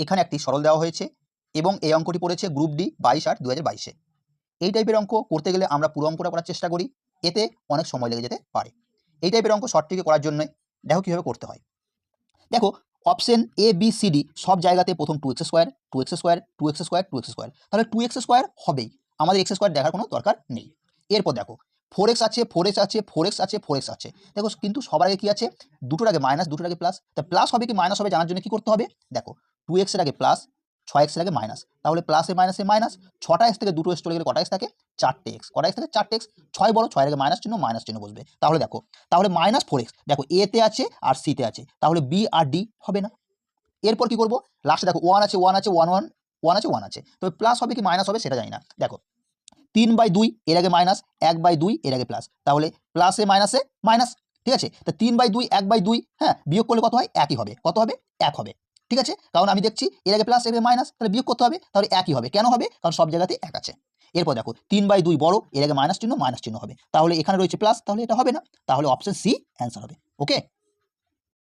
এখানে একটি সরল দেওয়া হয়েছে এবং এই অঙ্কটি পড়েছে গ্রুপ ডি 22/8/2022-এ। এই টাইপের অঙ্ক করতে গেলে আমরা পুরো অঙ্কটা করার চেষ্টা করি, এতে অনেক সময় লেগে যেতে পারে। এই টাইপের অঙ্ক শর্ট ট্রিকে করার জন্য দেখো কীভাবে করতে হয়। দেখো option A B C D সব জায়গাতে প্রথম 2x square 2x square 2x square 2x square, তাহলে 2x স্কোয়ার হবেই, আমাদের x স্কোয়ার দেখার কোনো দরকার নেই। এরপর দেখো 4x আছে 4x আছে 4x আছে 4x আছে, দেখো কিন্তু সবার আগে কি আছে, দুটোর আগে মাইনাস দুটোর আগে প্লাস, তা প্লাস হবে কি মাইনাস হবে জানার জন্য কি করতে হবে, দেখো 2x এর আগে প্লাস 6x এর আগে মাইনাস, তাহলে প্লাসে মাইনাসে মাইনাস, 6টা x থেকে দুটো x চলে গেলে কটা x থাকে 4টে x, কটা x থাকে 4টে x, 6 বড় 6 এর আগে মাইনাস চিহ্ন বসবে, তাহলে দেখো তাহলে -4x, দেখো এ তে আছে আর সি তে আছে, তাহলে বি আর ডি হবে না। এরপর কি করব, লাস্টে দেখো 1 আছে 1 আছে 1 1 1 আছে 1 আছে, তবে প্লাস হবে কি মাইনাস হবে সেটা জানি না। দেখো 3/2 এর আগে মাইনাস 1/2 এর আগে প্লাস, তাহলে প্লাসে মাইনাসে মাইনাস, ঠিক আছে। তো 3/2 1/2, হ্যাঁ বিয়োগ করলে কত হয়, একই হবে, কত হবে 1 হবে, ঠিক আছে। কারণ আমি দেখছি এর আগে প্লাস এর আগে মাইনাস, তাহলে বিয়োগ করতে হবে, তাহলে একই হবে, কেন হবে, কারণ সব জায়গাতেই 1 আছে। এরপর দেখো 3/2 বড়, এর আগে মাইনাস চিহ্ন হবে, তাহলে এখানে রয়েছে প্লাস, তাহলে এটা হবে না, তাহলে অপশন সি অ্যান্সার হবে। ওকে।